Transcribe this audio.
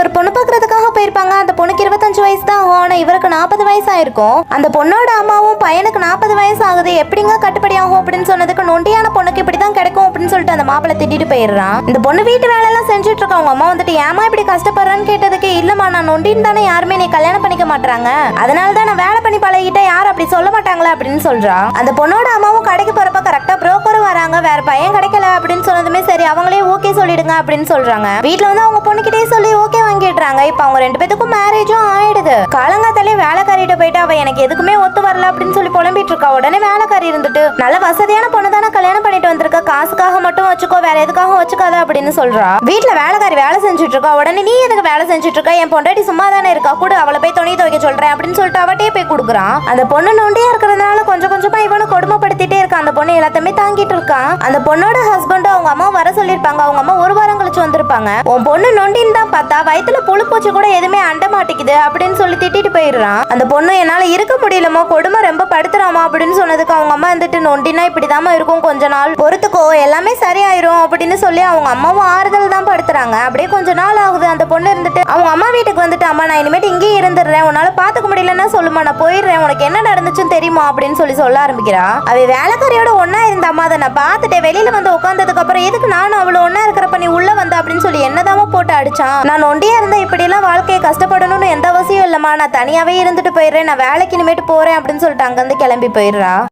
ஒரு பொண்ணு பாக்குறதுக்காக போயிருப்பாங்க. அந்த பொண்ணுக்கு 25 வயசு தான் ஆகும். ஆனா இவருக்கு 40 வயசு ஆயிருக்கும். அந்த பொண்ணோட அம்மாவும் பையனுக்கு 40 வயசு ஆகுது, எப்படிங்க கட்டுப்படி ஆகும் அப்படின்னு சொன்னதுக்கு, நொண்டியான பொண்ணுக்கு இப்படிதான் கிடைக்கும் அப்படின்னு சொல்லிட்டு அந்த மாப்பிள்ளை திட்டிட்டு போயிடுறான். இந்த பொண்ணு வீட்டு வேலை எல்லாம் செஞ்சுட்டு இருக்கா. அவங்க அம்மா வந்துட்டு ஏமா இப்படி கஷ்டப்படுறான்னு கேட்டதுக்கு, இல்லம்மா நான் நொண்டின்னு தானே யாருமே நீ கல்யாணம் பண்ணிக்க மாட்டாங்க, அதனாலதான் நான் வேலை பண்ணி பழகிட்டா யாரும் அப்படி சொல்ல மாட்டாங்களா அப்படின்னு சொல்றா. அந்த பொண்ணோட அம்மாவும் கடைக்கு போறப்ப கரெக்டா புரோக்கரும் வராங்க. வேற பையன் கிடைக்கல அப்படின்னு சொன்னதுமே சரி அவங்களே ஓகே சொல்லிடுங்க அப்படின்னு சொல்றாங்க. வீட்டுல வந்து அவங்க பொண்ணுகிட்டே சொல்லி ஓகே வாங்கிடுறாங்க. இப்ப அவங்க 2 பேத்துக்கும் மேரேஜும் ஆயிடுது. காலங்காத்தாலே வேலைக்காரிட்ட போயிட்டு அவ எனக்கு எதுக்குமே ஒத்து வரல அப்படின்னு சொல்லி புலம்பிட்டு இருக்கா. உடனே வேலைக்காரி இருந்துட்டு, நல்ல வசதியான பொண்ணு தானே கல்யாணம் பண்ணிட்டு வந்திருக்க, காசுக்காக மட்டும் வச்சுக்கோ, வேற எதுக்காக வச்சுக்காத அப்படின்னு சொல்றா. வீட்டுல வேலைக்காரி வேலை செஞ்சுட்டு இருக்கா. உடனே நீ எதுக்கு வேலை செஞ்சுட்டு இருக்க, என் பொண்டாட்டி சும்மா தானே இருக்கா, கூட அவளை போய் துணி துவைக்க சொல்றேன் அப்படின்னு சொல்லிட்டு அவட்டே போய் கொடுக்குறான். அந்த பொண்ணு நொண்டியா இருக்கிறதுனால கொஞ்சம் கொஞ்சமா இவனு கொடுமைப்படுத்திட்டே இருக்கான். அந்த பொண்ணு எல்லாத்தையுமே தாங்கிட்டு இருக்கான். அந்த பொண்ணோட ஹஸ்பண்ட் அவங்க அம்மா வர சொல்லிருப்பாங்க. அவங்க அம்மா 1 வாரம் கழிச்சு வந்திருப்பாங்க. உன் பொண்ணு நொண்டின்னு தான் பார்த்தா வயித்துல புழு பூச்சி கூட எதுவுமே அண்ட மாட்டேங்குது அப்படின்னு சொல்லி திட்டிட்டு போயிடுறான். அந்த பொண்ணு என்னால இருக்க முடியலமா, கொடுமை ரொம்ப படுத்துறாமா அப்படின்னு சொன்னதுக்கு அவங்க அம்மா வந்துட்டு, நொண்டினா இப்படிதாமா இருக்கும், கொஞ்ச நாள் பொறுத்துக்கோ எல்லாமே சரியாயிரும் அப்படின்னு சொல்லி அவங்க அம்மாவும் ஆறுதல் தான் படுத்துறாங்க. அப்படியே கொஞ்ச நாள் ஆகுது. அந்த பொண்ணு இருந்துட்டு அவங்க அம்மா வீட்டுக்கு வந்துட்டு, அம்மா நான் இனிமேட்டு இங்கேயே இருந்துடுறேன், உன்னால பாத்துக்க முடியலன்னா சொல்லுமா, நான் போயிடுறேன், உனக்கு என்ன நடந்துச்சுன்னு தெரியுமா அப்படின்னு சொல்லி சொல்ல ஆரம்பிக்கிறா. அவ வேலைக்காரியோட ஒன்னா இருந்த அம்மா அதை நான் பார்த்துட்டேன், வெளியில வந்து உட்காந்ததுக்கு அப்புறம் எதுக்கு நானும் அவ்வளவு ஒன்னா இருக்கிறப்ப நீ உள்ள வந்த அப்படின்னு சொல்லி என்னதாம போட்டு அடிச்சான். நான் நொண்டியா இருந்தா இப்படி எல்லாம் வாழ்க்கையை கஷ்டப்படணும்னு எந்த அவசியம் இல்லம்மா, நான் தனியாவே இருந்துட்டு போயிடுறேன், நான் வேலைக்கு இனிமேட்டு போறேன் அப்படின்னு சொல்லிட்டு அங்கிருந்து கிளம்பி போயிடுறா.